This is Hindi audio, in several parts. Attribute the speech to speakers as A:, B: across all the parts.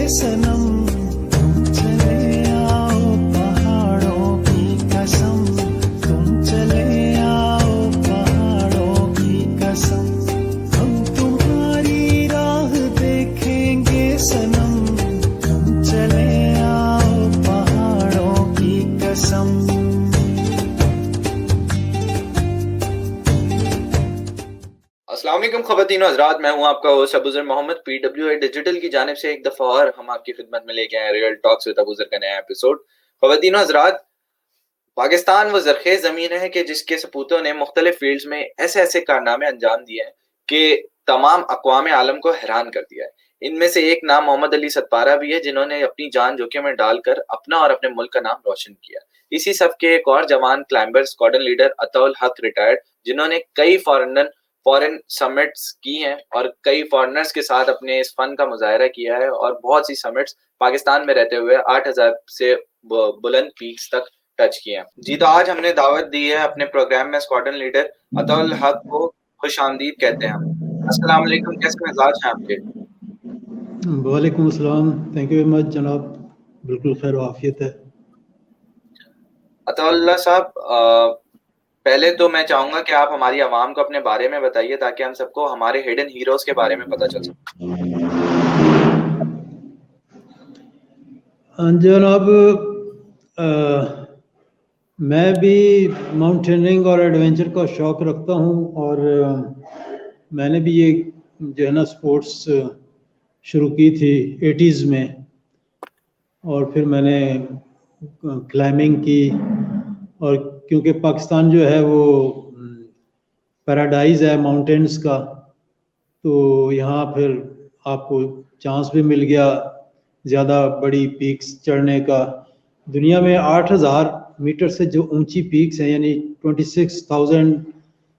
A: सनम, तुम चले आओ पहाड़ों की कसम, तुम चले आओ पहाड़ों की कसम, हम तुम्हारी राह देखेंगे सनम, तुम चले आओ पहाड़ों की कसम।
B: अस्सलाम वालेकुम ख़वातीन व हज़रात, मैं हूं आपका host Abuzar Mohammad. PWA digital की जानिब से एक दफ़ा और हम आपकी खिदमत में लेके आए रियल टॉक्स विद अबूज़र का नया एपिसोड। ख़वातीन व हज़रात, पाकिस्तान वो ज़रख़ेज़ ज़मीन है कि जिसके सपूतों ने मुख्तलिफ फ़ील्ड्स में ऐसे-ऐसे कारनामे अंजाम दिए हैं कि तमाम अक़वाम आलम को हैरान कर दिया है। इनमें से एक नाम मोहम्मद अली सत्पारा भी है, जिन्होंने अपनी जान जोखिम में डालकर अपना और अपने मुल्क का नाम रोशन किया। इसी सफ़ के एक और जवान क्लाइंबर स्क्वाड्रन लीडर अताउल हक रिटायर्ड, जिन्होंने कई फॉरेन समिट्स की हैं और कई फॉरेनर्स के साथ अपने इस फ़न का मुज़ाहिरा किया है और बहुत सी समिट्स पाकिस्तान में रहते हुए 8000 से बुलंद पीक्स तक टच किए हैं। जी, तो आज हमने दावत दी है अपने प्रोग्राम में स्क्वाड्रन लीडर अताउल हक को। खुशामदीद कहते हैं हम। अस्सलाम वालेकुम, कैसे मिजाज हैं आपके?
C: वालेकुम अस्सलाम, थैंक यू वेरी मच जनाब, बिल्कुल खैर आफियत है।
B: अताउल्लाह साहब, पहले तो मैं चाहूँगा कि आप हमारी आवाम को अपने बारे में बताइए ताकि हम सबको हमारे हिडन हीरोज़ के बारे में पता चल सके।
C: जनाब, मैं भी माउंटेनिंग और एडवेंचर का शौक़ रखता हूँ और मैंने भी ये जो है ना स्पोर्ट्स शुरू की थी 80s में, और फिर मैंने क्लाइंबिंग की। और क्योंकि पाकिस्तान जो है वो पैराडाइज है माउंटेन्स का, तो यहाँ फिर आपको चांस भी मिल गया ज़्यादा बड़ी पीक्स चढ़ने का। दुनिया में 8000 मीटर से जो ऊंची पीक्स हैं, यानी 26,000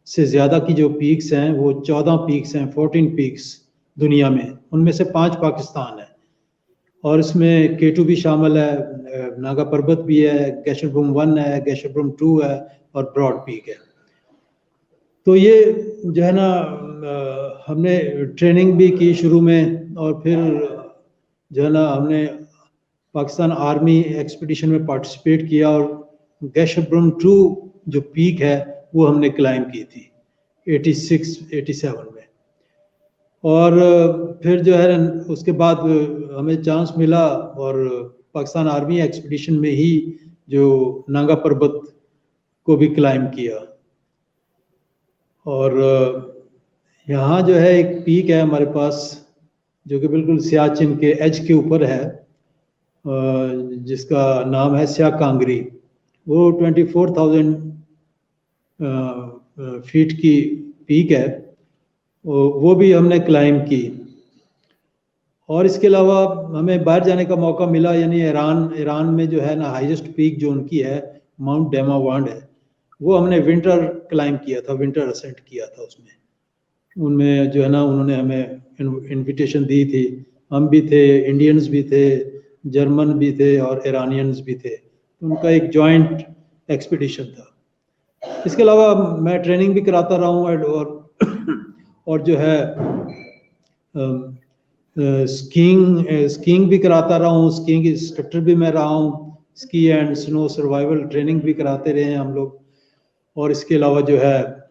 C: से ज़्यादा की जो पीक्स हैं, वो 14 पीक्स हैं, 14 पीक्स दुनिया में। उनमें से 5 पाकिस्तान है और इसमें K2 भी शामिल है, नागा पर्वत भी है, गैशरब्रूम 1 है, गैशरब्रूम 2 है और ब्रॉड पीक है। तो ये जो है ना हमने ट्रेनिंग भी की शुरू में, और फिर जो है ना हमने पाकिस्तान आर्मी एक्सपीडिशन में पार्टिसिपेट किया और गैशरब्रूम 2 जो पीक है वो हमने क्लाइंब की थी 86-87 में। और फिर जो है उसके बाद हमें चांस मिला और पाकिस्तान आर्मी एक्सपीडिशन में ही जो नागा पर्वत को भी क्लाइंब किया। और यहाँ जो है एक पीक है हमारे पास जो कि बिल्कुल सियाचिन के एज के ऊपर है, जिसका नाम है स्या कांगरी। वो 24,000 फीट की पीक है, वो भी हमने क्लाइंब की। और इसके अलावा हमें बाहर जाने का मौका मिला, यानी ईरान में जो है ना हाईएस्ट पीक जो उनकी है माउंट डेमावांड है, वो हमने विंटर क्लाइंब किया था, विंटर असेंट किया था। उनमें जो है ना उन्होंने हमें इनविटेशन दी थी। हम भी थे, इंडियंस भी थे, जर्मन भी थे और ईरानियंस भी थे। तो उनका एक जॉइंट एक्सपीडिशन था। इसके अलावा मैं ट्रेनिंग भी कराता रहा हूँ और जो है स्कीइंग भी कराता रहा हूँ, स्कीइंग इंस्ट्रक्टर भी मैं रहा हूँ, ski and snow survival training भी कराते रहे हैं हम लोग। और इसके अलावा जो है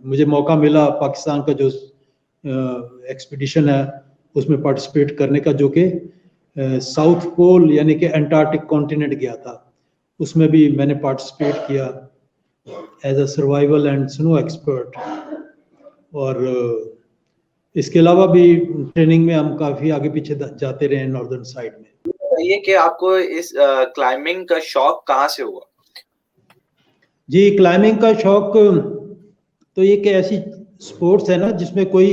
C: मुझे मौका मिला पाकिस्तान का जो एक्सपीडिशन है उसमें पार्टिसिपेट करने का, जो कि साउथ पोल यानी कि अंटार्कटिक कॉन्टिनेंट गया था। उसमें भी मैंने पार्टिसिपेट किया as a survival and snow expert. और इसके अलावा भी ट्रेनिंग में हम काफ़ी आगे पीछे जाते रहे नॉर्दर्न साइड में।
B: बताइए कि आपको इस क्लाइंबिंग का शौक कहाँ से हुआ?
C: जी, क्लाइंबिंग का शौक तो ये कि ऐसी स्पोर्ट्स है ना जिसमें कोई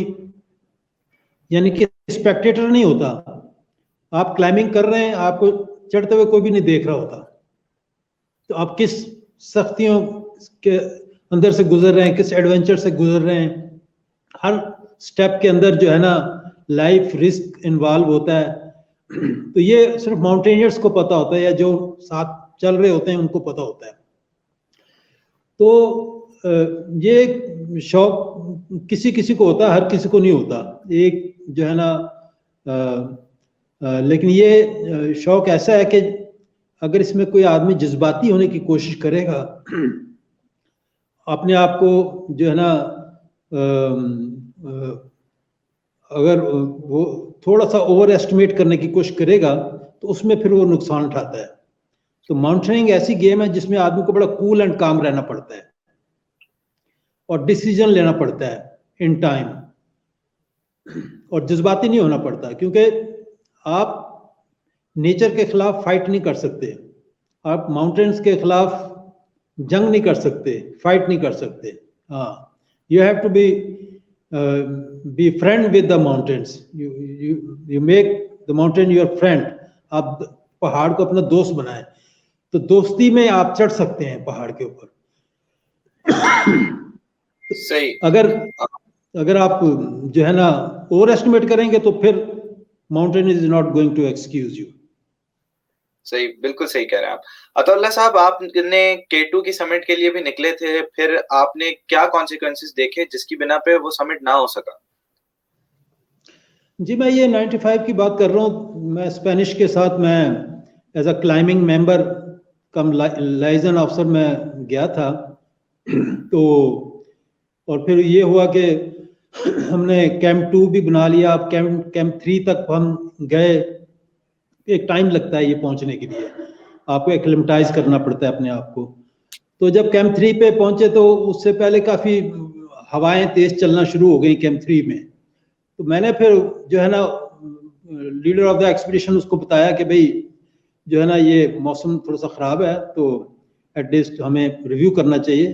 C: यानी कि स्पेक्टेटर नहीं होता। आप क्लाइंबिंग कर रहे हैं, आपको चढ़ते हुए कोई भी नहीं देख रहा होता, तो आप किस सख्तियों के अंदर से गुजर रहे हैं, किस एडवेंचर से गुजर रहे हैं। हर स्टेप के अंदर जो है ना लाइफ रिस्क इन्वॉल्व होता है। तो ये सिर्फ माउंटेनियर्स को पता होता है, या जो साथ चल रहे होते हैं उनको पता होता है। तो ये शौक किसी किसी को होता है, हर किसी को नहीं होता। एक जो है ना लेकिन ये शौक ऐसा है कि अगर इसमें कोई आदमी जज्बाती होने की कोशिश करेगा, अपने आप को जो है ना अगर वो थोड़ा सा ओवर एस्टिमेट करने की कोशिश करेगा तो उसमें फिर वो नुकसान उठाता है। तो माउंटेनिंग ऐसी गेम है जिसमें आदमी को बड़ा कूल एंड काम रहना पड़ता है और डिसीजन लेना पड़ता है इन टाइम, और जज्बाती नहीं होना पड़ता, क्योंकि आप नेचर के खिलाफ फाइट नहीं कर सकते, आप माउंटेन्स के खिलाफ जंग नहीं कर सकते, फाइट नहीं कर सकते। हाँ, you have to be friend with the mountains, you make the mountain your friend. आप पहाड़ को अपना दोस्त बनाएं, तो दोस्ती में आप चढ़ सकते हैं पहाड़ के ऊपर।
B: सही।
C: अगर आप जो है ना ओवर एस्टिमेट करेंगे तो फिर mountain is not going to excuse you.
B: सही, बिल्कुल सही कह रहे हैं आप। अतुल्लाह साहब, आपने K2 की समिट के लिए भी निकले थे, फिर आपने क्या कॉन्सिक्वेंसेस देखे जिसकी बिना पे वो समिट ना हो सका?
C: जी, मैं ये 95 की बात कर रहा हूँ। मैं स्पेनिश के साथ मैं as a climbing member cum liaison officer में गया था। तो और फिर ये हुआ कि हमने कैंप 2 भी बना लिया। अब कैंप 3 तक हम गए। एक टाइम लगता है ये पहुंचने के लिए, आपको एक्लिमेटाइज करना पड़ता है अपने आप को। तो जब कैंप 3 पे पहुंचे तो उससे पहले काफ़ी हवाएं तेज चलना शुरू हो गई कैंप 3 में। तो मैंने फिर जो है ना लीडर ऑफ द एक्सपीडिशन उसको बताया कि भाई जो है ना ये मौसम थोड़ा सा ख़राब है, तो एटलीस्ट हमें रिव्यू करना चाहिए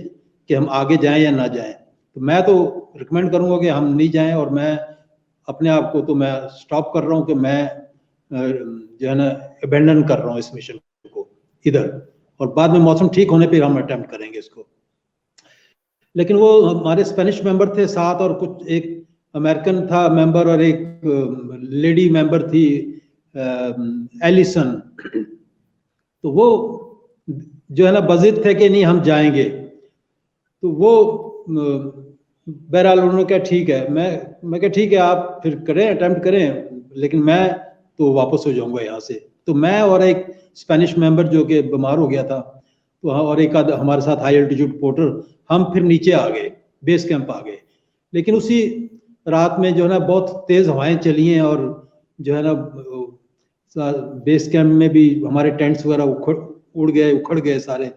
C: कि हम आगे जाएं या ना जाएं। तो मैं तो रिकमेंड करूंगा कि हम नहीं जाएं, और मैं अपने आप को तो मैं स्टॉप कर रहा हूं कि मैं जो है ना अबेंडन कर रहा हूं इस मिशन को इधर, और बाद में मौसम ठीक होने पे हम अटेम्प्ट करेंगे इसको। लेकिन वो हमारे स्पेनिश मेंबर थे साथ, और कुछ एक अमेरिकन था मेंबर और एक लेडी मेंबर थी एलिसन। तो वो जो है ना बजिद थे कि नहीं हम जाएंगे। तो वो बहरहाल उन्होंने कहा ठीक है। मैं कहा ठीक है, आप फिर करें, अटेम्प्ट करें, लेकिन मैं तो वापस हो जाऊंगा यहाँ से। तो मैं और एक स्पेनिश मेंबर जो कि बीमार हो गया था, तो और एक आध हमारे साथ हाई एल्टीट्यूड पोर्टर, हम फिर नीचे आ गए, बेस कैंप आ गए। लेकिन उसी रात में जो है ना बहुत तेज़ हवाएं चली हैं, और जो है ना बेस कैंप में भी हमारे टेंट्स वगैरह उखड़ गए सारे,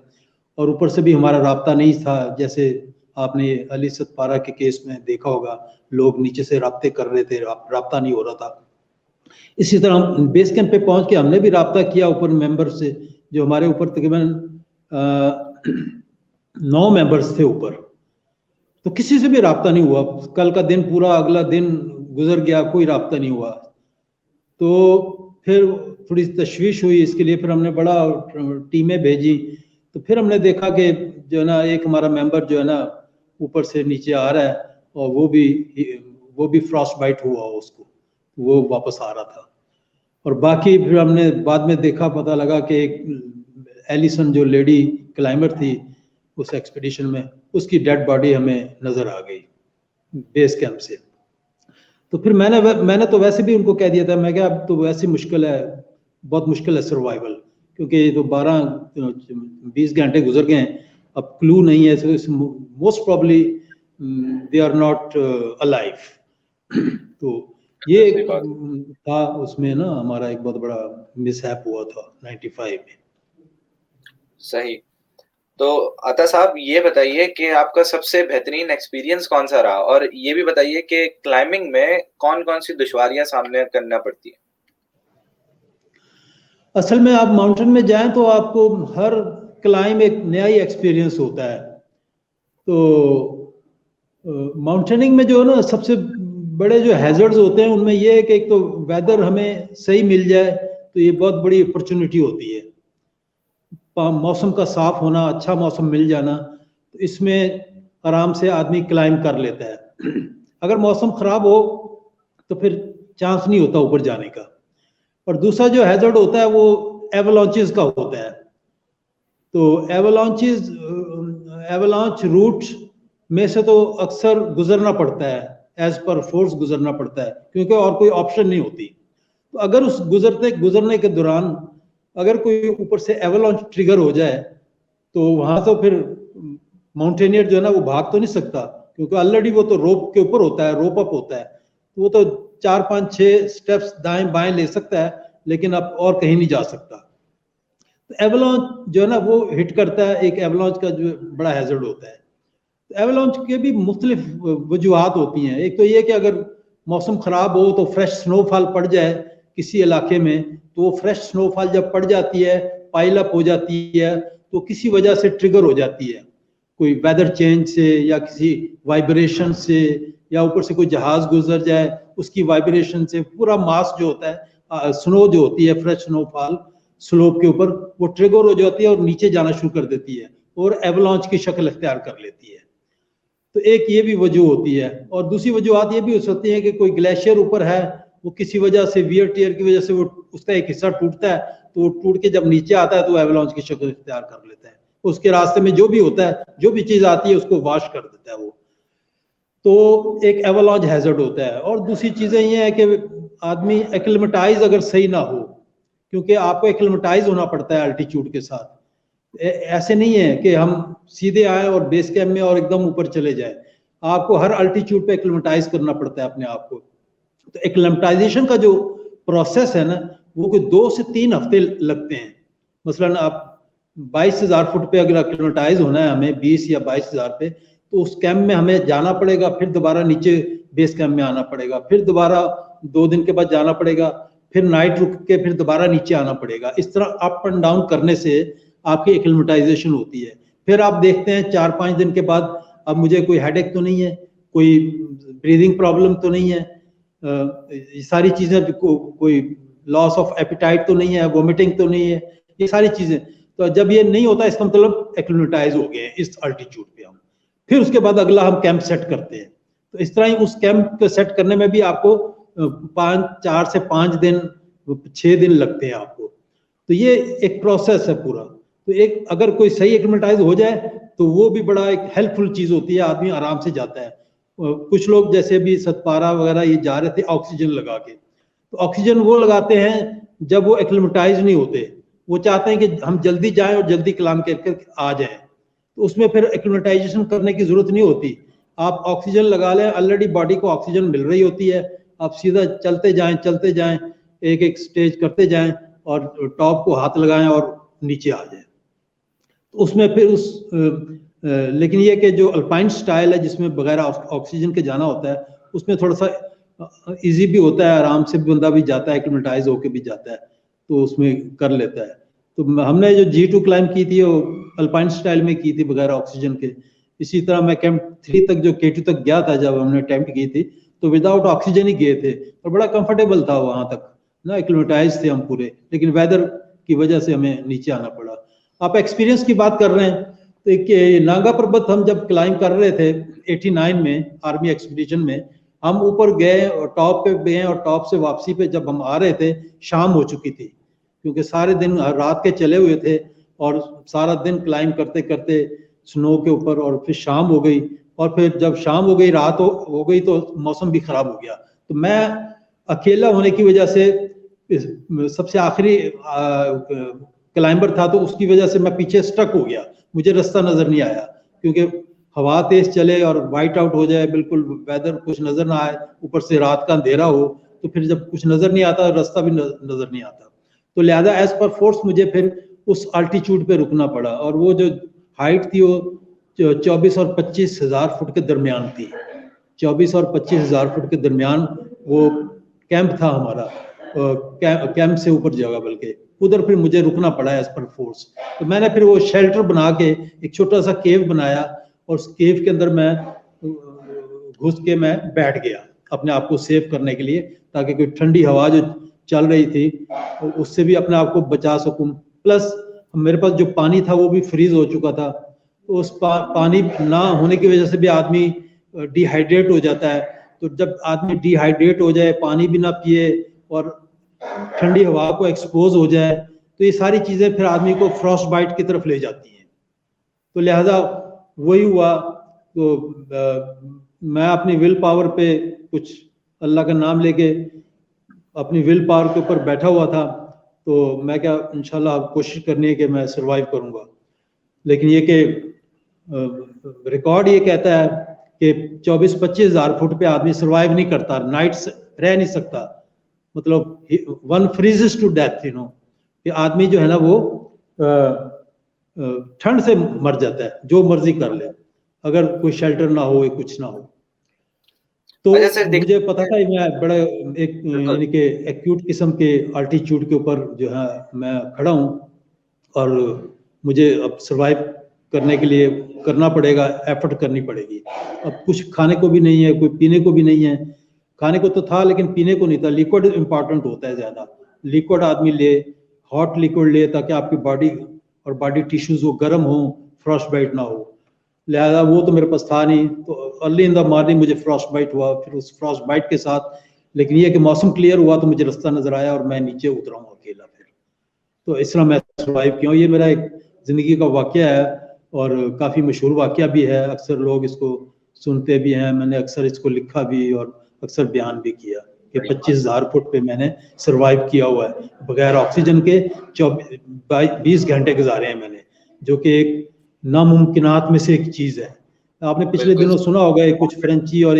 C: और ऊपर से भी हमारा राब्ता नहीं था। जैसे आपने अली सतपारा के केस में देखा होगा, लोग नीचे से राब्ते कर रहे थे, राब्ता नहीं हो रहा था। इसी तरह हम बेस कैंप पे पहुंच के हमने भी राब्ता किया ऊपर मेंबर से, जो हमारे ऊपर तकरीबन 9 मेंबर्स थे ऊपर। तो किसी से भी राब्ता नहीं हुआ। कल का दिन पूरा, अगला दिन गुजर गया, कोई राब्ता नहीं हुआ। तो फिर थोड़ी तशवीश हुई इसके लिए, फिर हमने बड़ा टीमें भेजी। तो फिर हमने देखा कि जो है ना एक हमारा मेंबर जो है ना ऊपर से नीचे आ रहा है, और वो भी फ्रॉस्ट बाइट हुआ उसको, वो वापस आ रहा था। और बाकी फिर हमने बाद में देखा, पता लगा कि एक एलिसन जो लेडी क्लाइंबर थी उस एक्सपीडिशन में, उसकी डेड बॉडी हमें नज़र आ गई बेस कैंप से। तो फिर मैंने तो वैसे भी उनको कह दिया था, मैं क्या अब तो वैसे मुश्किल है, बहुत मुश्किल है सर्वाइवल, क्योंकि ये तो 12-20 घंटे गुजर गए हैं, अब क्लू नहीं है, most probably they are not alive. तो ये था उसमें ना हमारा एक बहुत बड़ा मिसहैप हुआ था 95 में।
B: सही। तो अता साहब, ये बताइए कि आपका सबसे बेहतरीन एक्सपीरियंस कौन सा रहा, और ये भी बताइए कि क्लाइंबिंग में कौन कौन सी दुश्वारियां सामने करना पड़ती है?
C: असल में आप माउंटेन में जाएं तो आपको हर क्लाइंब एक नया ही एक्सपीरियंस होता है। तो माउंटेनिंग में जो है ना सबसे बड़े जो हैजर्ड्स होते हैं उनमें ये है कि एक तो वेदर हमें सही मिल जाए तो ये बहुत बड़ी अपॉर्चुनिटी होती है। मौसम का साफ होना, अच्छा मौसम मिल जाना, तो इसमें आराम से आदमी क्लाइंब कर लेता है। अगर मौसम खराब हो तो फिर चांस नहीं होता ऊपर जाने का। और दूसरा जो हैजर्ड होता है वो एवलांचेस का होता है। तो एवलांच रूट में से तो अक्सर गुजरना पड़ता है, एज पर फोर्स गुजरना पड़ता है, क्योंकि और कोई ऑप्शन नहीं होती। तो तो अगर उस गुजरने के दौरान अगर कोई ऊपर से एवलांच ट्रिगर हो जाए तो वहां तो फिर माउंटेनियर जो है ना वो भाग तो नहीं सकता, क्योंकि ऑलरेडी वो तो रोप के ऊपर होता है, रोप अप होता है, तो वो तो 4-5-6 स्टेप्स दाएं बाएं ले सकता है, लेकिन अब और कहीं नहीं जा सकता। तो एवलांच जो है ना वो हिट करता है, एक एवलांच का जो बड़ा हैजर्ड होता है। तो एवलांच के भी मुख्तलिफ वजूहात होती हैं। एक तो ये कि अगर मौसम खराब हो तो फ्रेश स्नोफॉल पड़ जाए किसी इलाके में, तो वो फ्रेश स्नोफॉल जब पड़ जाती है, पाइल अप हो जाती है, तो किसी वजह से ट्रिगर हो जाती है, कोई वेदर चेंज से या किसी वाइब्रेशन से, या ऊपर से कोई जहाज गुजर जाए उसकी वाइब्रेशन से पूरा मास जो होता है, स्नो जो होती है, फ्रेश स्नोफॉल स्लोप के ऊपर, वो ट्रिगर हो जाती है और नीचे जाना शुरू कर देती है और एवलांच की शक्ल इख्तियार कर लेती है। तो एक ये भी वजह होती है। और दूसरी वजूहत ये भी हो सकती है कि कोई ग्लेशियर ऊपर है, वो किसी वजह से वियर टियर की वजह से वो उसका एक हिस्सा टूटता है, तो वो टूट के जब नीचे आता है तो एवलांच की शक्ल इख्तियार कर लेता है। उसके रास्ते में जो भी होता है, जो भी चीज आती है उसको वॉश कर देता है वो, तो एक एवलांच हैजर्ड होता है। और दूसरी चीजें ये है कि आदमी एक्लिमेटाइज अगर सही ना हो, क्योंकि आपको एक्लिमेटाइज होना पड़ता है अल्टीट्यूड के साथ। ऐसे नहीं है कि हम सीधे आए और बेस कैंप में और एकदम ऊपर चले जाए, आपको हर अल्टीट्यूड पे एक्लिमेटाइज करना पड़ता है अपने आप को। तो एक्लिमेटाइजेशन का जो प्रोसेस है ना, वो कोई 2 से 3 हफ्ते लगते हैं। मसलन आप 22,000 फुट पे अगर एक्लिमेटाइज होना है हमें, 20 या 22,000 पे, तो उस कैंप में हमें जाना पड़ेगा, फिर दोबारा नीचे बेस कैंप में आना पड़ेगा, फिर दोबारा 2 दिन के बाद जाना पड़ेगा, फिर नाइट रुक के फिर दोबारा नीचे आना पड़ेगा। इस तरह अप एंड डाउन करने से आपकी एक्लिमेटाइजेशन होती है। फिर आप देखते हैं 4-5 दिन के बाद अब मुझे कोई हेडेक तो नहीं है, कोई ब्रीदिंग प्रॉब्लम तो नहीं है, ये सारी चीजें, कोई लॉस ऑफ एपिटाइट तो नहीं है, वोमिटिंग तो नहीं है, ये सारी चीजें। तो जब ये नहीं होता इसका मतलब एक्लिमेटाइज हो गए हैं इस अल्टीट्यूड पे हम। फिर उसके बाद अगला हम कैंप सेट करते हैं। तो इस तरह ही उस कैंप को सेट करने में भी आपको 4 से 5 दिन 6 दिन लगते हैं आपको। तो ये एक प्रोसेस है पूरा। तो एक अगर कोई सही एक्लिमेटाइज हो जाए तो वो भी बड़ा एक हेल्पफुल चीज होती है, आदमी आराम से जाता है। कुछ लोग जैसे भी सतपारा वगैरह ये जा रहे थे ऑक्सीजन लगा के, तो ऑक्सीजन वो लगाते हैं जब वो एक्लिमेटाइज नहीं होते, वो चाहते हैं कि हम जल्दी जाएं और जल्दी क्लाइंब करके आ जाएं, तो उसमें फिर एक्लिमेटाइजेशन करने की जरूरत नहीं होती। आप ऑक्सीजन लगा लें, ऑलरेडी बॉडी को ऑक्सीजन मिल रही होती है, आप सीधा चलते जाएं, एक एक स्टेज करते जाएं और टॉप को हाथ लगाएं और नीचे आ जाएं। तो उसमें फिर लेकिन ये कि जो अल्पाइन स्टाइल है जिसमें बगैर ऑक्सीजन के जाना होता है, उसमें थोड़ा सा इजी भी होता है, आराम से बंदा भी जाता है, एक्लिमेटाइज होके भी जाता है, तो उसमें कर लेता है। तो हमने जो G2 क्लाइंब की थी वो अल्पाइन स्टाइल में की थी बगैर ऑक्सीजन के। इसी तरह मैं कैंप 3 तक जो K2 तक गया था, जब हमने अटेम्प्ट की थी तो विदाउट ऑक्सीजन ही गए थे और बड़ा कंफर्टेबल था वहां तक ना, एक्लिमेटाइज थे हम पूरे, लेकिन वेदर की वजह से हमें नीचे आना पड़ा। आप एक्सपीरियंस की बात कर रहे हैं, तो एक नागा पर्वत हम जब क्लाइंब कर रहे थे 89 में आर्मी एक्सपीडिशन में, हम ऊपर गए और टॉप पे गए और टॉप से वापसी पे जब हम आ रहे थे शाम हो चुकी थी, क्योंकि सारे दिन रात के चले हुए थे और सारा दिन क्लाइंब करते करते स्नो के ऊपर, और फिर शाम हो गई, और फिर जब शाम हो गई, रात हो गई, तो मौसम भी खराब हो गया। तो मैं अकेला होने की वजह से सबसे आखिरी क्लाइंबर था, तो उसकी वजह से मैं पीछे स्टक हो गया, मुझे रास्ता नजर नहीं आया, क्योंकि हवा तेज चले और वाइट आउट हो जाए, बिल्कुल वेदर कुछ नजर ना आए, ऊपर से रात का अंधेरा हो, तो फिर जब कुछ नजर नहीं आता रास्ता भी नजर नहीं आता। तो लिहाजा एज पर फोर्स मुझे फिर उस अल्टीट्यूड पे रुकना पड़ा, और वो जो हाइट थी वो 24 और 25,000 फुट के दरमियान थी। 24 और 25,000 फुट के दरमियान वो कैंप था हमारा, कैंप से ऊपर जगह, बल्कि उधर फिर मुझे रुकना पड़ा एज पर फोर्स। तो मैंने फिर वो शेल्टर बना के एक छोटा सा केव बनाया, और उस केव के अंदर मैं घुस के मैं बैठ गया अपने आप को सेव करने के लिए, ताकि कोई ठंडी हवा जो चल रही थी उससे भी अपने आप को बचा सकूं। प्लस मेरे पास जो पानी था वो भी फ्रीज हो चुका था, तो उस पानी ना होने की वजह से भी आदमी डिहाइड्रेट हो जाता है। तो जब आदमी डिहाइड्रेट हो जाए, पानी भी ना पिए और ठंडी हवा को एक्सपोज हो जाए, तो ये सारी चीजें फिर आदमी को फ्रॉस्ट बाइट की तरफ ले जाती हैं। तो लिहाजा वही हुआ। तो मैं अपनी विल पावर पे कुछ अल्लाह का नाम लेके अपनी विल पावर के ऊपर बैठा हुआ था, तो मैं क्या इंशाल्लाह कोशिश करनी है कि मैं सरवाइव करूंगा। लेकिन ये कि रिकॉर्ड ये कहता है कि 24-25 हज़ार फुट पे आदमी सरवाइव नहीं करता, नाइट्स रह नहीं सकता, मतलब वन फ्रीजेस टू डेथ, कि आदमी जो है ना वो ठंड से मर जाता है, जो मर्जी कर ले, अगर कोई शेल्टर ना हो, कुछ ना हो। तो
B: अच्छा सर,
C: मुझे पता था मैं बड़ा एक यानी कि एक्यूट किस्म के अल्टीट्यूड के ऊपर जो है मैं खड़ा हूँ, और मुझे अब सरवाइव करने के लिए करना पड़ेगा, एफर्ट करनी पड़ेगी। अब कुछ खाने को भी नहीं है, कोई पीने को भी नहीं है। खाने को तो था लेकिन पीने को नहीं था। लिक्विड इंपॉर्टेंट होता है ज़्यादा, लिक्विड आदमी ले, हॉट लिक्विड ले, ताकि आपकी बॉडी और बॉडी टिश्यूज वो गर्म हो, फ्रॉस्ट बाइट ना हो। लिहाजा वो तो मेरे पास था नहीं, तो अर्ली इन द मॉर्निंग मुझे फ्रॉस्ट बाइट हुआ। फिर उस फ्रॉस्ट बाइट के साथ, लेकिन ये कि मौसम क्लियर हुआ तो मुझे रास्ता नजर आया और मैं नीचे उतरा हूँ अकेला। फिर तो इस तरह मैं सर्वाइव किया हूँ। ये मेरा एक ज़िंदगी का वाक़या है और काफ़ी मशहूर वाक़या भी है, अक्सर लोग इसको सुनते भी हैं। मैंने अक्सर इसको लिखा भी और अक्सर बयान भी किया कि 25,000 फुट पे मैंने सर्वाइव किया हुआ है, बगैर ऑक्सीजन के 20 घंटे गुजारे हैं मैंने, जो कि एक नामुमकिनात में से एक चीज़ है। आपने पिछले दिनों सुना होगा, एक कुछ फ्रेंची और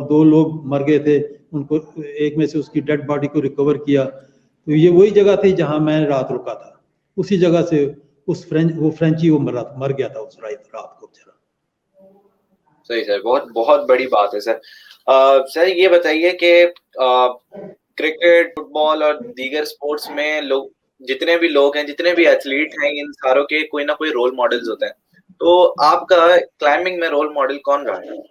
C: 2 लोग मर गए थे, उनको एक में से उसकी डेड बॉडी को रिकवर किया। तो ये वही जगह थी जहां मैं रात रुका था, उसी जगह से वो फ्रेंची वो मर गया था उस रात को बेचारा।
B: सही सर, बहुत बहुत बड़ी बात है सर। सर ये बताइए कि क्रिकेट, फुटबॉल और दीगर स्पोर्ट्स में लोग, जितने भी लोग हैं, जितने भी एथलीट हैं, इन सारों के कोई ना कोई रोल मॉडल्स होते हैं। तो आपका क्लाइंबिंग में रोल मॉडल कौन रहा है?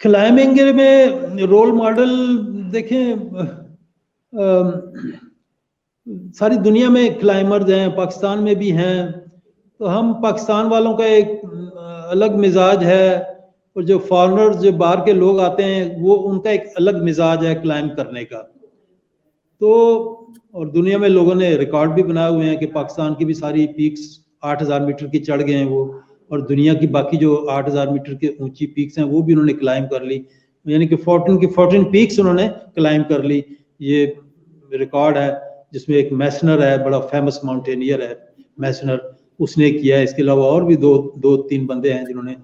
C: क्लाइंबिंग में रोल मॉडल देखें, सारी दुनिया में क्लाइंबर्स हैं, पाकिस्तान में भी हैं। तो हम पाकिस्तान वालों का एक अलग मिजाज है, और जो फॉरेनर्स, जो बाहर के लोग आते हैं, वो उनका एक अलग मिजाज है क्लाइंब करने का। तो और दुनिया में लोगों ने रिकॉर्ड भी बनाए हुए हैं कि पाकिस्तान की भी सारी पीक्स 8,000 मीटर की चढ़ गए हैं वो, और दुनिया की बाकी जो 8,000 मीटर की ऊंची पीक्स हैं वो भी उन्होंने क्लाइंब कर ली, यानी कि 14 पीक्स उन्होंने क्लाइंब कर ली। ये रिकॉर्ड है, जिसमें एक मैसनर है, बड़ा फेमस माउंटेनियर है मैसनर, उसने किया है। इसके अलावा और भी दो तीन बंदे हैं जिन्होंने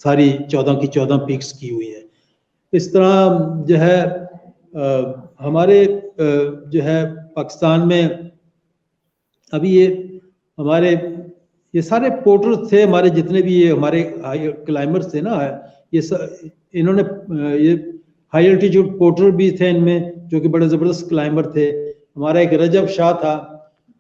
C: सारी 14 की 14 पीक्स की हुई है। इस तरह जो है हमारे जो है पाकिस्तान में अभी ये सारे पोर्टर्स थे हमारे, जितने भी ये हमारे हाई क्लाइंबर्स थे ना, इन्होंने ये हाई एल्टीट्यूड पोर्टर भी थे इनमें, जो कि बड़े ज़बरदस्त क्लाइंबर थे। हमारा एक रजब शाह था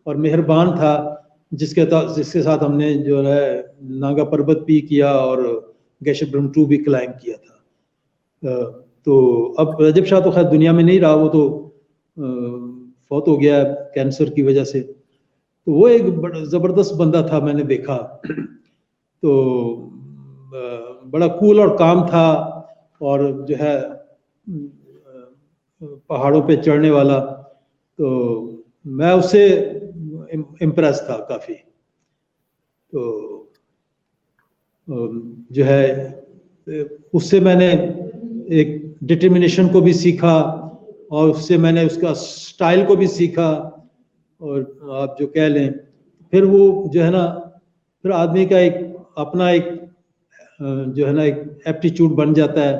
C: और मेहरबान था, जिसके साथ हमने जो है नागा पर्वत भी किया और गैशर ब्रह्मटू भी क्लाइंब किया था। तो अब रजब शाह तो खैर दुनिया में नहीं रहा, वो तो फौत हो गया कैंसर की वजह से। तो वो एक बड़ा ज़बरदस्त बंदा था, मैंने देखा। तो बड़ा कूल और काम था, और जो है पहाड़ों पे चढ़ने वाला। तो मैं उससे इम्प्रेस था काफ़ी। तो जो है उससे मैंने एक डिटर्मिनेशन को भी सीखा, और उससे मैंने उसका स्टाइल को भी सीखा। और आप जो कह लें, फिर वो जो है ना, फिर आदमी का एक अपना एक जो है ना एक एप्टीट्यूड बन जाता है।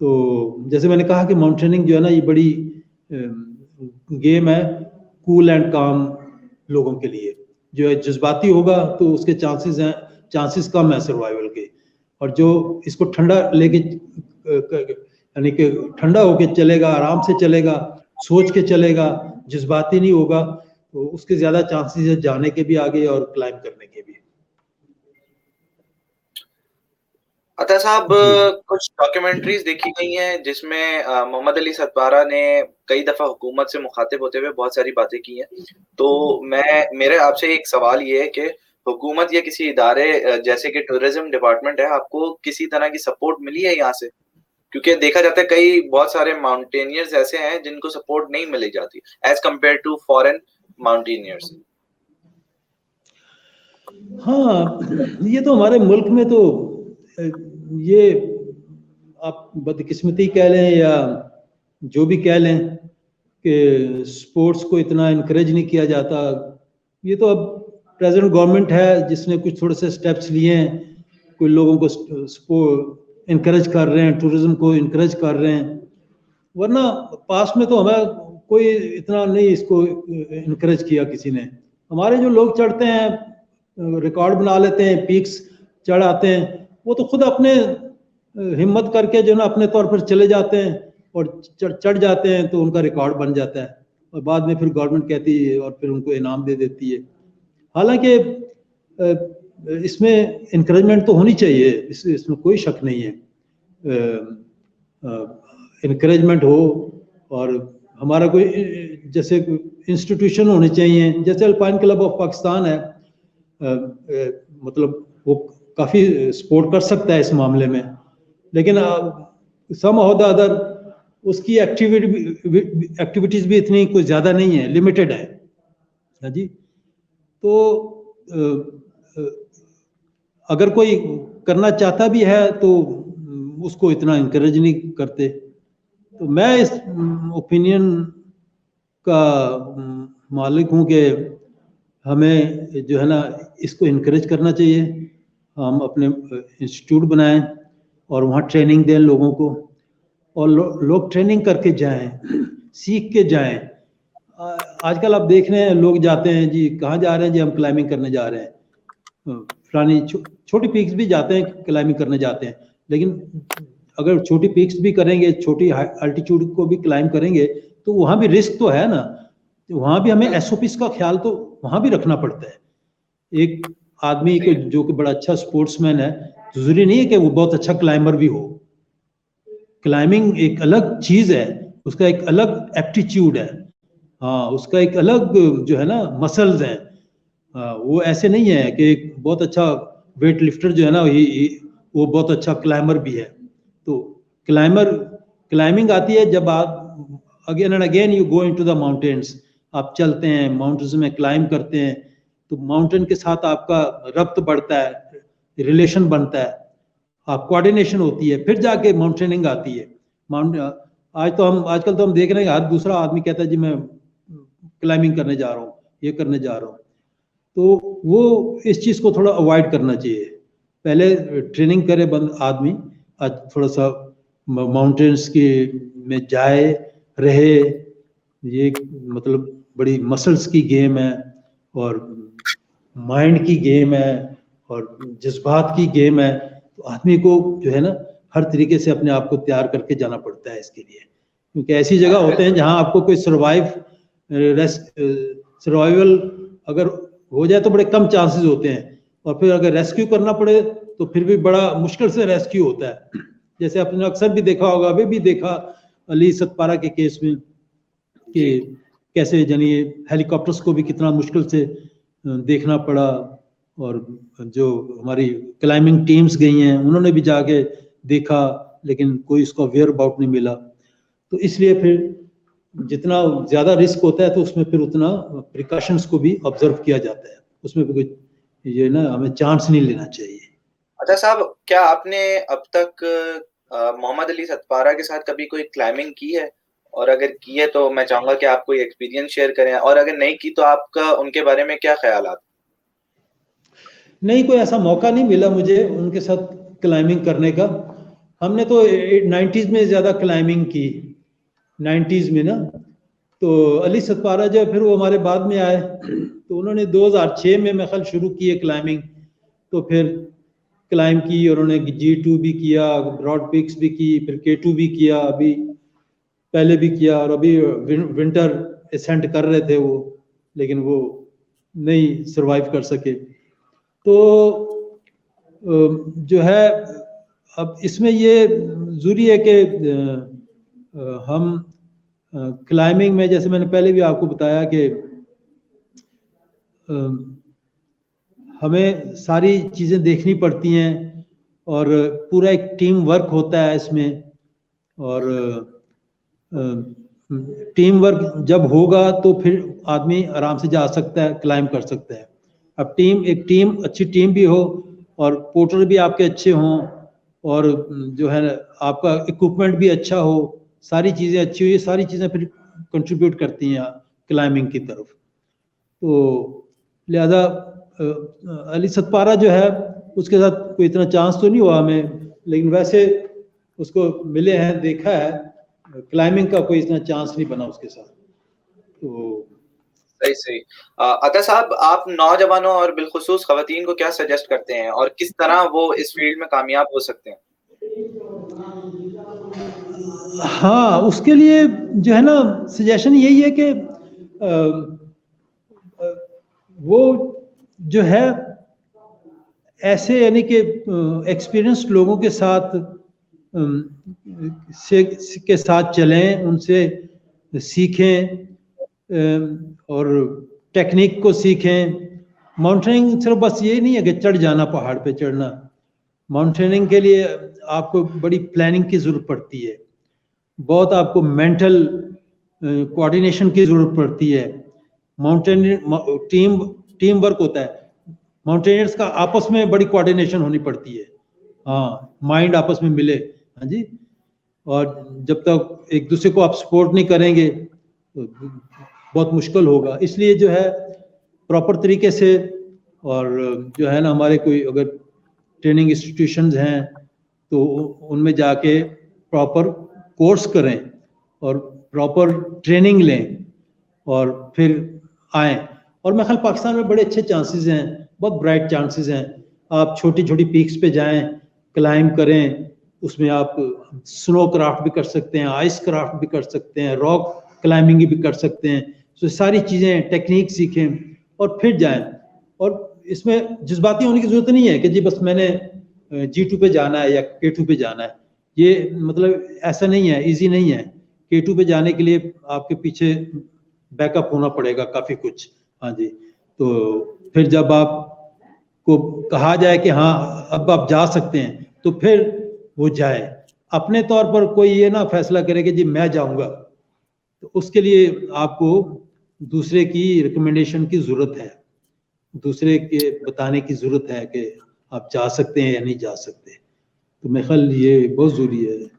C: तो जैसे मैंने कहा कि माउंटेनिंग जो है ना, ये बड़ी गेम है कूल एंड काम लोगों के लिए। जो है जज्बाती होगा तो उसके चांसेस कम है सर्वाइवल के, और जो इसको ठंडा लेके यानी कि ठंडा होके चलेगा, आराम से चलेगा, सोच के चलेगा, जज्बाती नहीं होगा, तो उसके ज्यादा चांसेस है जाने के भी आगे और क्लाइंब करने के भी।
B: अता साहब, कुछ डॉक्यूमेंट्रीज देखी गई हैं जिसमें मोहम्मद अली सतपारा ने कई दफा हुकूमत से मुखातिब होते हुए बहुत सारी बातें की हैं। तो मेरे आपसे एक सवाल ये है कि हुकूमत या किसी इदारे जैसे कि टूरिज्म डिपार्टमेंट है, आपको किसी तरह की सपोर्ट मिली है यहाँ से? क्योंकि देखा जाता है कई बहुत सारे माउंटेनियर्स ऐसे हैं जिनको सपोर्ट नहीं मिली जाती as compare to foreign mountaineers.
C: हाँ, ये तो हमारे मुल्क में तो ये आप बदकिस्मती कह लें या जो भी कह लें कि स्पोर्ट्स को इतना इनकरेज नहीं किया जाता। ये तो अब प्रेजेंट गवर्नमेंट है जिसने कुछ थोड़े से स्टेप्स लिए हैं, कोई लोगों को स्पोर्ट इनकरेज कर रहे हैं, टूरिज्म को इनकरेज कर रहे हैं, वरना पास में तो हमें कोई इतना नहीं इसको इनकरेज किया किसी ने। हमारे जो लोग चढ़ते हैं, रिकॉर्ड बना लेते हैं, पीक्स चढ़ आते हैं, वो तो खुद अपने हिम्मत करके जो ना अपने तौर पर चले जाते हैं और चढ़ जाते हैं, तो उनका रिकॉर्ड बन जाता है और बाद में फिर गवर्नमेंट कहती है और फिर उनको इनाम दे देती है। हालांकि इसमें इंकरेजमेंट तो होनी चाहिए, इसमें कोई शक नहीं है, इंकरेजमेंट हो। और हमारा कोई जैसे इंस्टीट्यूशन होने चाहिए, जैसे अल्पाइन क्लब ऑफ पाकिस्तान है, मतलब वो काफ़ी सपोर्ट कर सकता है इस मामले में, लेकिन सम ऑफ द अदर उसकी एक्टिविटीज़ भी इतनी कुछ ज़्यादा नहीं है, लिमिटेड है। हाँ जी, तो अगर कोई करना चाहता भी है तो उसको इतना इनकरेज नहीं करते। तो मैं इस ओपिनियन का मालिक हूँ कि हमें जो है ना इसको इनकरेज करना चाहिए। हम अपने इंस्टीट्यूट बनाएं और वहाँ ट्रेनिंग दें लोगों को, और लोग ट्रेनिंग करके जाएं, सीख के जाएं। आजकल आप देख रहे हैं लोग जाते हैं जी, कहाँ जा रहे हैं जी, हम क्लाइंबिंग करने जा रहे हैं, फलानी छोटी पीक्स भी जाते हैं, क्लाइंबिंग करने जाते हैं। लेकिन अगर छोटी पीक्स भी करेंगे, छोटी अल्टीट्यूड को भी क्लाइंब करेंगे, तो वहाँ भी रिस्क तो है ना, वहाँ भी हमें एसओपीज का ख्याल तो वहाँ भी रखना पड़ता है। एक आदमी को जो कि बड़ा अच्छा स्पोर्ट्समैन है, जरूरी नहीं है कि वो बहुत अच्छा क्लाइंबर भी हो। क्लाइंबिंग एक अलग चीज है, उसका एक अलग एप्टीट्यूड है, हाँ, उसका एक अलग जो है ना मसल्स हैं। वो ऐसे नहीं है कि एक बहुत अच्छा वेट लिफ्टर जो है ना वो बहुत अच्छा क्लाइंबर भी है। तो क्लाइंबिंग आती है जब आप again and again you go into the mountains, आप चलते हैं माउंटेन्स में, क्लाइंब करते हैं, तो माउंटेन के साथ आपका रब्त बढ़ता है, रिलेशन बनता है, आप कोऑर्डिनेशन होती है, फिर जाके माउंटेनिंग आती है। आजकल तो हम देख रहे हैं हर दूसरा आदमी कहता है जी मैं क्लाइंबिंग करने जा रहा हूँ, ये करने जा रहा हूँ। तो वो इस चीज़ को थोड़ा अवॉइड करना चाहिए। पहले ट्रेनिंग करे आदमी, आज थोड़ा सा माउंटेन्स की में जाए, रहे। ये मतलब बड़ी मसल्स की गेम है और माइंड की गेम है और जज्बात की गेम है। तो आदमी को जो है ना हर तरीके से अपने आप को तैयार करके जाना पड़ता है इसके लिए, क्योंकि ऐसी जगह होते हैं जहां आपको कोई सर्वाइवल अगर हो जाए तो बड़े कम चांसेस होते हैं, और फिर अगर रेस्क्यू करना पड़े तो फिर भी बड़ा मुश्किल से रेस्क्यू होता है। जैसे आपने अक्सर भी देखा होगा, अभी भी देखा अली सतपारा के केस में कि कैसे यानी हेलीकॉप्टर्स को भी कितना मुश्किल से देखना पड़ा, और जो हमारी क्लाइंबिंग टीम्स गई हैं उन्होंने भी जाके देखा, लेकिन कोई इसका वेयर अबाउट नहीं मिला। तो इसलिए फिर जितना ज़्यादा रिस्क होता है तो उसमें फिर उतना प्रिकॉशंस को भी ऑब्जर्व किया जाता है, उसमें भी कोई ये ना हमें चांस नहीं लेना चाहिए।
B: अच्छा साहब, क्या आपने अब तक मोहम्मद अली सतपारा के साथ कभी कोई क्लाइंबिंग की है? और अगर की है तो मैं चाहूंगा कि आप कोई एक्सपीरियंस शेयर करें, और अगर नहीं की तो आपका उनके बारे में क्या ख्यालात?
C: नहीं, कोई ऐसा मौका नहीं मिला मुझे उनके साथ क्लाइंबिंग करने का। हमने तो 90s में ज़्यादा क्लाइंबिंग की, 90s में ना। तो अली सतपारा जो फिर वो हमारे बाद में आए, तो उन्होंने 2006 में मैं ख्याल शुरू की है क्लाइंबिंग। तो फिर क्लाइंब की और उन्होंने G2 भी किया, ब्रॉड पीक्स भी की, फिर K2 भी किया, अभी पहले भी किया, और अभी विंटर असेंट कर रहे थे वो, लेकिन वो नहीं सरवाइव कर सके। तो जो है अब इसमें ये ज़रूरी है कि हम क्लाइंबिंग में, जैसे मैंने पहले भी आपको बताया कि हमें सारी चीज़ें देखनी पड़ती हैं और पूरा एक टीम वर्क होता है इसमें, और टीम वर्क जब होगा तो फिर आदमी आराम से जा सकता है, क्लाइंब कर सकता है। अब एक टीम अच्छी टीम भी हो और पोर्टर भी आपके अच्छे हों और जो है आपका इक्विपमेंट भी अच्छा हो, सारी चीज़ें अच्छी हो, ये सारी चीज़ें फिर कंट्रीब्यूट करती हैं क्लाइंबिंग की तरफ। तो लिहाजा अली सतपारा जो है उसके साथ कोई इतना चांस तो नहीं हुआ हमें, लेकिन वैसे उसको मिले हैं, देखा है, क्लाइंबिंग का कोई इतना चांस नहीं बना उसके साथ। तो
B: सही सही। अता साहब, आप नौजवानों और बिलखुसूस खवातीन को क्या सजेस्ट करते हैं और किस तरह वो इस फील्ड में कामयाब हो सकते हैं?
C: हाँ, उसके लिए जो है ना सजेशन यही है कि वो जो है ऐसे यानी कि एक्सपीरियंस्ड लोगों के साथ के साथ चलें, उनसे सीखें और टेक्निक को सीखें। माउंटेनिंग सिर्फ बस ये नहीं है कि चढ़ जाना, पहाड़ पे चढ़ना। माउंटेनिंग के लिए आपको बड़ी प्लानिंग की ज़रूरत पड़ती है, बहुत आपको मेंटल कोऑर्डिनेशन की ज़रूरत पड़ती है। टीम वर्क होता है, माउंटेनियर्स का आपस में बड़ी कोऑर्डिनेशन होनी पड़ती है। हाँ, माइंड आपस में मिले। हाँ जी, और जब तक एक दूसरे को आप सपोर्ट नहीं करेंगे तो बहुत मुश्किल होगा। इसलिए जो है प्रॉपर तरीके से, और जो है ना हमारे कोई अगर ट्रेनिंग इंस्टीट्यूशंस हैं तो उनमें जाके प्रॉपर कोर्स करें और प्रॉपर ट्रेनिंग लें और फिर आएँ। और मैं ख्याल पाकिस्तान में बड़े अच्छे चांसेस हैं, बहुत ब्राइट चांसेस हैं। आप छोटी छोटी पीक्स पे जाएं, क्लाइंब करें, उसमें आप स्नो क्राफ्ट भी कर सकते हैं, आइस क्राफ्ट भी कर सकते हैं, रॉक क्लाइंबिंग भी कर सकते हैं। तो सारी चीज़ें टेक्निक सीखें और फिर जाएं। और इसमें जज्बाती होने की ज़रूरत नहीं है कि जी बस मैंने G2 पे जाना है या K2 पे जाना है। ये मतलब ऐसा नहीं है, इजी नहीं है। K2 पे जाने के लिए आपके पीछे बैकअप होना पड़ेगा काफ़ी कुछ। हाँ जी, तो फिर जब आपको कहा जाए कि हाँ अब आप जा सकते हैं तो फिर वो जाए। अपने तौर पर कोई ये ना फैसला करे कि जी मैं जाऊंगा, तो उसके लिए आपको दूसरे की रिकमेंडेशन की ज़रूरत है, दूसरे के बताने की ज़रूरत है कि आप जा सकते हैं या नहीं जा सकते। तो मेरे ख्याल ये बहुत ज़रूरी है।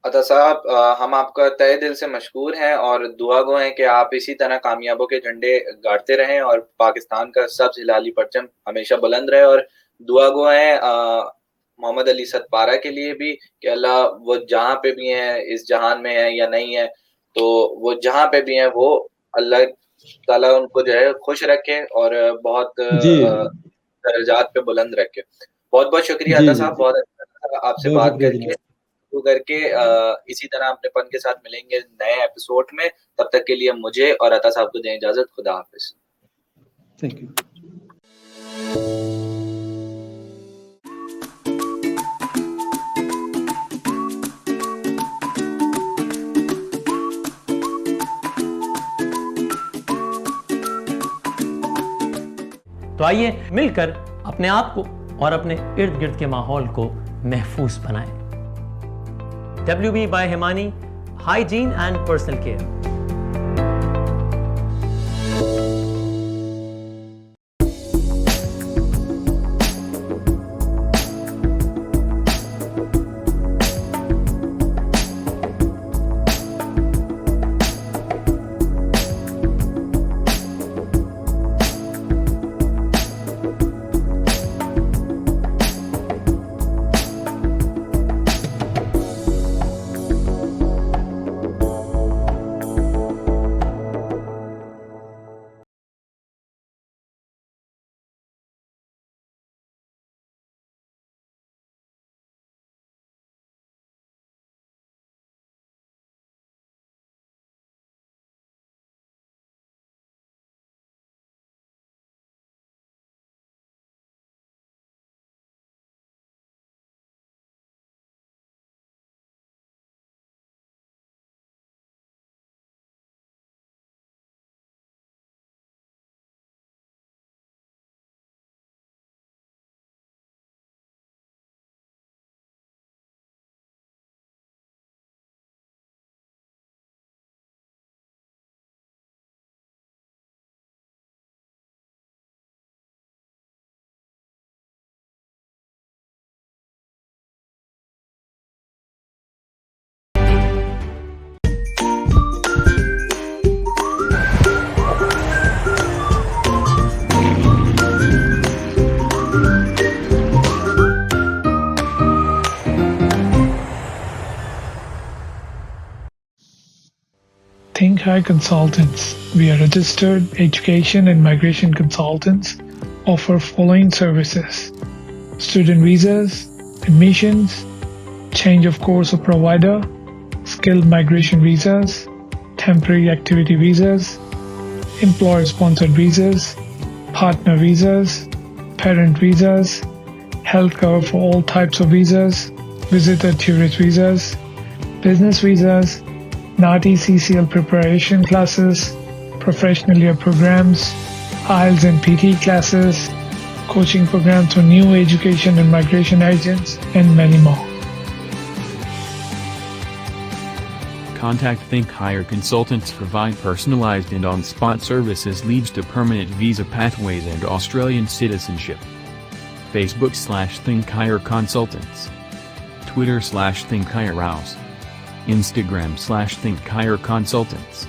B: अता साहब, हम आपका तहे दिल से मशकूर हैं और दुआ गो हैं कि आप इसी तरह कामयाबों के झंडे गाड़ते रहें और पाकिस्तान का सब्ज़ हिलाली परचम हमेशा बुलंद रहे। और दुआ गो हैं मोहम्मद अली सतपारा के लिए भी कि अल्लाह वो जहाँ पे भी हैं, इस जहान में हैं या नहीं है, तो वो जहाँ पे भी हैं वो अल्लाह ताला उनको जो है खुश रखे और बहुत
C: जी
B: दर्जात पे बुलंद रखे। बहुत-बहुत शुक्रिया
C: जी
B: अता
C: जी
B: साहब,
C: जी,
B: बहुत अच्छा लगा आपसे
C: बहुत
B: बात
C: शुक्रिया
B: करके।
C: जनाब।
B: करके इसी तरह अपनेपन के साथ मिलेंगे नए एपिसोड में। तब तक के लिए मुझे और अता साहब को दें इजाजत। खुदा हाफिज।
C: Thank you.
D: तो आइए मिलकर अपने आप को और अपने इर्द गिर्द के माहौल को महफूज बनाएं। WB by Himani, hygiene and personal care.
E: Think Higher Consultants. We are registered education and migration consultants, offer following services: student visas, admissions, change of course or provider, skilled migration visas, temporary activity visas, employer sponsored visas, partner visas, parent visas, health cover for all types of visas, visitor tourist visas, business visas, NAATI CCL preparation classes, professional year programs, IELTS and PT classes, coaching programs for new education and migration agents, and many more.
F: Contact Think Higher Consultants provide personalized and on-spot services leads to permanent visa pathways and Australian citizenship. Facebook/Think Higher Consultants. Twitter/Think Higher House. Instagram/Think Higher Consultants.